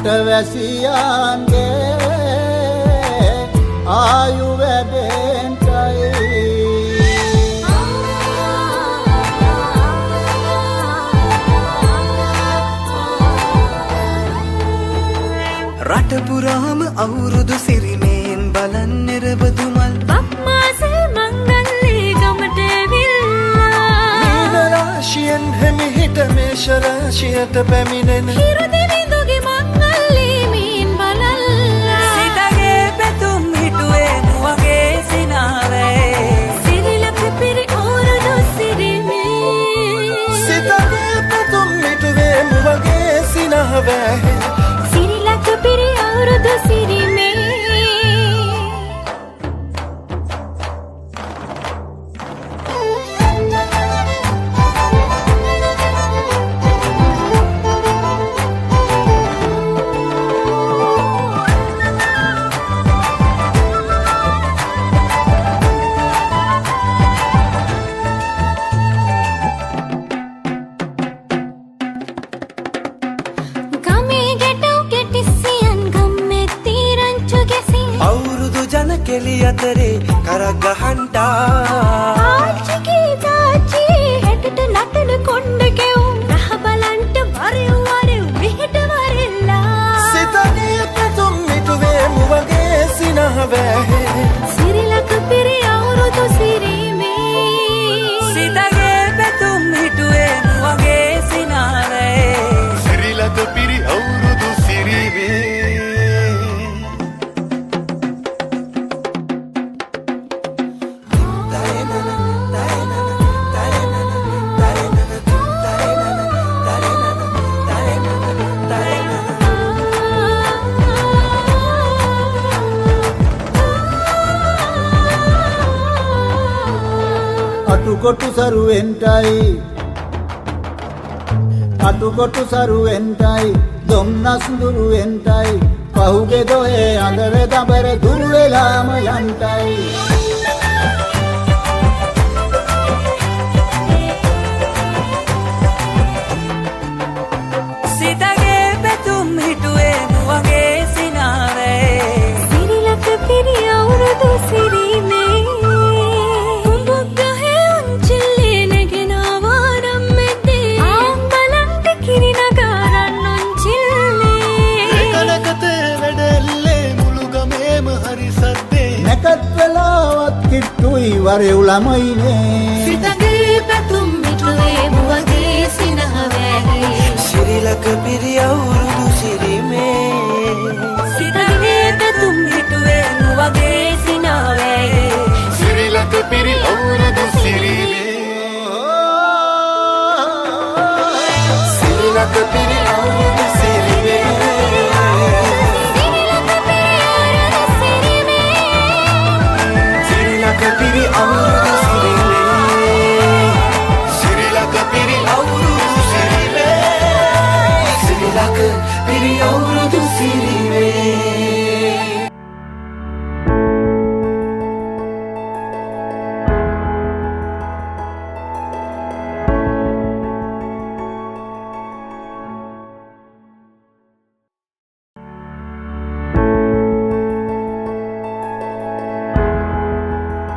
රටවැසියන්ගේ ආයු වැඩෙන්ටයි රට පුරාම අවුරුදු සිරිමයෙන් බලන් නිරබදුමල් බක්මාසේ මංගල්ලේ ගමට ඇවිල්ලා මීන රාශියෙන් හැමිහිට මේෂ රාශියට පැමිණෙන හිරු දෙවිඳුගේ මංගල්ලේ මීන් බලල්ලා සිතගේ පැතුම් හිටුවේ මුවගේ සිනාවේ සිරිලක පිරි අවුරුදු සිරිමේ සිතගේ පැතුම් හිටුවේ මුවගේ සිනාවේ සිරිලක පිරි අවුරුදු සිරිමේ කෙලි අතරේ කරක් ගහන්ටා ආච්චිගේ තාච්චි හෙටට නටන කොණ්ඩ ගෙවුම් රහ බලන්ට වරෙව් මෙහෙට වරෙල්ලා සිතගේ පැතුම් මිටුවේ මුවගේ සිනහවැහේ සිරිලක පිරි අවුරුදු සිරිමේ සිතගේ පැතුම් හිටුවේ මුවගේ සිනහවැහේ සිරිලක පිරි අවුරුදු සිරිමේ අටුකොටු සරුවෙන්ටයි දොම්නස් දුරුවෙන්ටයි පහුගේ දොහේ අඳර දබර දුර වෙලාම යන්ටයි සිතගේ පැතුම් හිටුවේ මුවගේ සිනාවේ සිරිලක පිරි අවුරුදු සිරිමේ නැකත් වෙලාවත් කිට්ටුයි වරෙව් ළමයිනේ සිතගේ පැතුම් මිටුවේ මුවගේ සිනහවැහේ සිරිලක පිරි අවුරුදු සිරිමේ සිතගේ පැතුම් හිටුවේ මුවගේ